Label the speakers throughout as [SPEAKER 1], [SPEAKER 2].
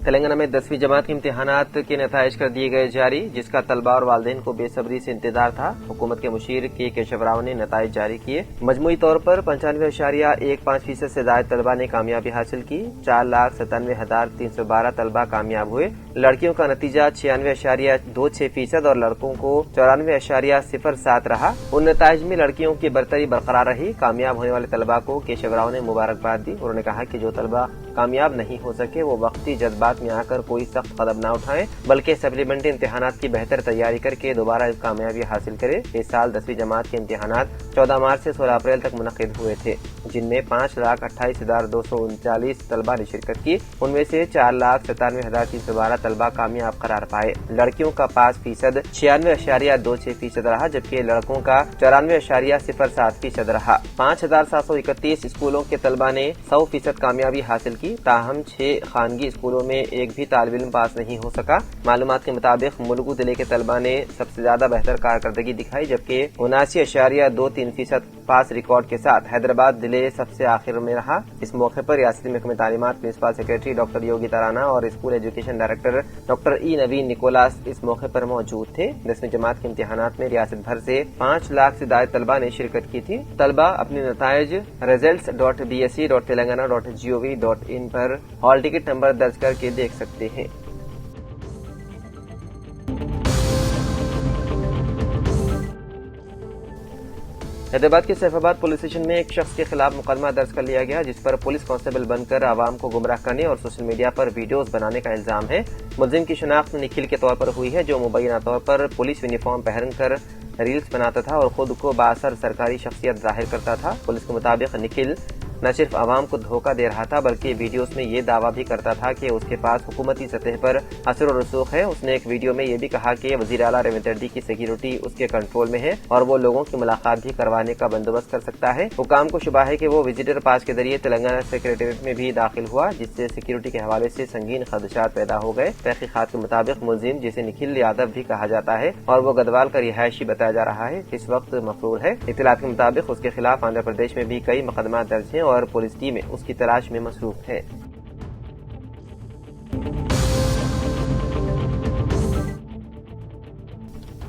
[SPEAKER 1] تلنگانہ میں 10ویں جماعت کے امتحانات کے نتائج کر دیے گئے جاری، جس کا طلبہ اور والدین کو بے صبری سے انتظار تھا۔ حکومت کے مشیر کے کیشو راؤ نے نتائج جاری کیے۔ مجموعی طور پر 95.15% سے زائد طلبہ نے کامیابی حاصل کی۔ 4,97,312 طلبہ کامیاب ہوئے۔ لڑکیوں کا نتیجہ 96.26% اور لڑکوں کو 94.07 رہا۔ ان نتائج میں لڑکیوں کی برتری برقرار رہی۔ کامیاب ہونے والے طلبہ کو کیشو راؤ نے مبارکباد دی۔ انہوں نے کہا کہ جو طلبہ کامیاب نہیں ہو سکے وہ وقتی جذبات میں آ کر کوئی سخت قدم نہ اٹھائیں، بلکہ سپلیمنٹری امتحانات کی بہتر تیاری کر کے دوبارہ کامیابی حاصل کرے۔ اس سال 10ویں جماعت کے امتحانات 14 مارچ سے 16 اپریل تک منعقد ہوئے تھے، جن میں 5,28,239 طلبہ نے شرکت کی۔ ان میں سے 4,97,312 طلبہ کامیاب قرار پائے۔ لڑکیوں کا پاس فیصد 96.26% رہا، جبکہ لڑکوں کا 94.07% رہا۔ 5,731 اسکولوں کے طلبہ نے 100% کامیابی حاصل کی، تاہم 6 خانگی اسکولوں میں ایک بھی طالب علم پاس نہیں ہو سکا۔ معلومات کے مطابق ملگو ضلع کے طلبہ نے سب سے زیادہ بہتر کارکردگی دکھائی، جبکہ 79.23% پاس ریکارڈ کے ساتھ حیدرآباد ضلع سب سے آخر میں رہا۔ اس موقع پر ریاستی محکمہ تعلیمات پرنسپل سیکریٹری ڈاکٹر یوگی ترانہ اور اسکول ایجوکیشن ڈائریکٹر ڈاکٹر ای نوین نکولاس اس موقع پر موجود تھے۔ 10ویں جماعت کے امتحانات میں ریاست بھر سے 5 لاکھ سے زائد طلبہ نے شرکت کی تھی۔ طلبہ اپنے نتائج results.bse.telangana.gov.in پر ہال ٹکٹ نمبر درج کر کے دیکھ سکتے ہیں۔ حیدرآباد کے سیف آباد پولیس اسٹیشن میں ایک شخص کے خلاف مقدمہ درج کر لیا گیا، جس پر پولیس کانسٹیبل بن کر عوام کو گمراہ کرنے اور سوشل میڈیا پر ویڈیوز بنانے کا الزام ہے۔ ملزم کی شناخت نکھل کے طور پر ہوئی ہے، جو مبینہ طور پر پولیس یونیفارم پہن کر ریلز بناتا تھا اور خود کو بااثر سرکاری شخصیت ظاہر کرتا تھا۔ پولیس کے مطابق نکھل نہ صرف عوام کو دھوکہ دے رہا تھا، بلکہ ویڈیوز میں یہ دعویٰ بھی کرتا تھا کہ اس کے پاس حکومتی سطح پر اثر و رسوخ ہے۔ اس نے ایک ویڈیو میں یہ بھی کہا کہ وزیر اعلیٰ ریونت ریڈی کی سیکیورٹی اس کے کنٹرول میں ہے اور وہ لوگوں کی ملاقات بھی کروانے کا بندوبست کر سکتا ہے۔ حکام کو شبہ ہے کہ وہ وزٹر پاس کے ذریعے تلنگانہ سیکریٹریٹ میں بھی داخل ہوا، جس سے سیکیورٹی کے حوالے سے سنگین خدشات پیدا ہو گئے۔ تحقیقات کے مطابق ملزم، جسے نکھل یادو بھی کہا جاتا ہے اور وہ گدوال کا رہائشی بتایا جا رہا ہے، اس وقت مفرور ہے۔ اطلاعات کے مطابق اس کے خلاف آندھرا پردیش میں بھی کئی مقدمات درج ہیں اور پولیس ٹیم اس کی تلاش میں مصروف ہے۔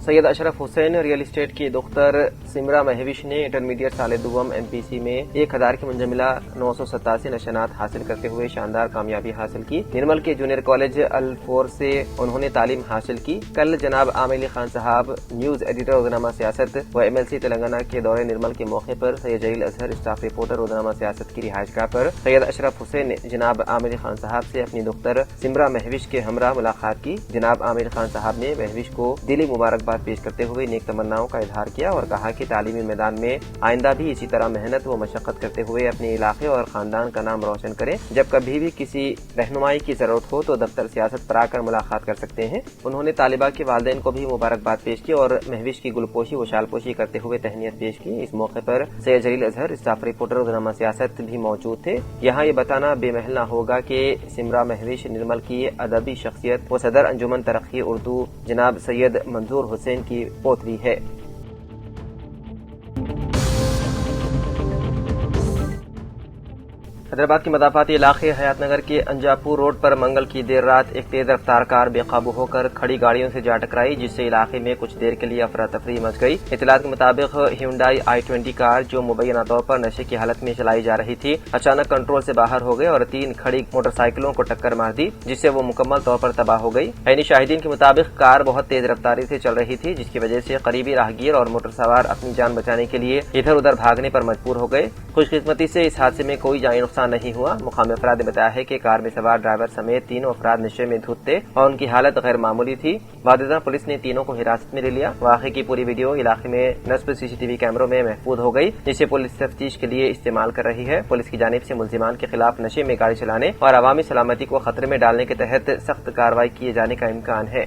[SPEAKER 1] سید اشرف حسین ریل اسٹیٹ کی دختر سمرا مہوش نے انٹرمیڈیٹ سال دوم MPC میں 1000 کی منجملہ 987 نشانات حاصل کرتے ہوئے شاندار کامیابی حاصل کی۔ نرمل کے جونیئر کالج ال4 سے انہوں نے تعلیم حاصل کی۔ کل جناب عامر علی خان صاحب، نیوز ایڈیٹر روزنامہ سیاست و MLC تلنگانہ کے دورے نرمل کے موقع پر سید جلیل اظہر اسٹاف رپورٹر روزنامہ سیاست کی رہائش گاہ پر سید اشرف حسین نے جناب عامر علی خان صاحب سے اپنی دختر سمرا مہوش کے ہمراہ ملاقات کی۔ جناب عامر علی خان صاحب نے مہوش کو دلی مبارکباد پیش کرتے ہوئے نیک تمناؤں کا اظہار کیا اور کہا کہ تعلیمی میدان میں آئندہ بھی اسی طرح محنت و مشقت کرتے ہوئے اپنے علاقے اور خاندان کا نام روشن کریں۔ جب کبھی بھی کسی رہنمائی کی ضرورت ہو تو دفتر سیاست پر آ کر ملاقات کر سکتے ہیں۔ انہوں نے طالبہ کے والدین کو بھی مبارکباد پیش کی اور مہوش کی گلپوشی و شالپوشی کرتے ہوئے تہنیت پیش کی۔ اس موقع پر سید جلیل اظہر اسٹاف رپورٹر روزنامہ سیاست بھی موجود تھے۔ یہاں یہ بتانا بے محل نہ ہوگا کہ سمرا مہوش نرمل کی ادبی شخصیت و صدر انجمن ترقی اردو جناب سید منظور حسین کی پوتری ہے۔ حیدرآباد کے مضافاتی علاقے حیات نگر کے انجاپور روڈ پر منگل کی دیر رات ایک تیز رفتار کار بے قابو ہو کر کھڑی گاڑیوں سے جا ٹکرائی، جس سے علاقے میں کچھ دیر کے لیے افراتفری مچ گئی۔ اطلاعات کے مطابق ہیونڈائی i20 کار، جو مبینہ طور پر نشے کی حالت میں چلائی جا رہی تھی، اچانک کنٹرول سے باہر ہو گئی اور 3 کھڑی موٹر سائیکلوں کو ٹکر مار دی، جس سے وہ مکمل طور پر تباہ ہو گئی۔ عینی شاہدین کے مطابق کار بہت تیز رفتاری سے چل رہی تھی، جس کی وجہ سے قریبی راہگیر اور موٹر سوار اپنی جان بچانے کے لیے ادھر ادھر بھاگنے پر مجبور ہو گئے۔ خوش قسمتی سے اس حادثے میں کوئی جانی نقصان نہیں ہوا۔ مقامی افراد نے بتایا ہے کہ کار میں سوار ڈرائیور سمیت 3 افراد نشے میں دھت تھے اور ان کی حالت غیر معمولی تھی۔ بعدازاں پولیس نے تینوں کو حراست میں لے لیا۔ واقعے کی پوری ویڈیو علاقے میں نصب CCTV کیمروں میں محفوظ ہو گئی، جسے پولیس تفتیش کے لیے استعمال کر رہی ہے۔ پولیس کی جانب سے ملزمان کے خلاف نشے میں گاڑی چلانے اور عوامی سلامتی کو خطرے میں ڈالنے کے تحت سخت کارروائی کیے جانے کا امکان ہے۔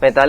[SPEAKER 1] 45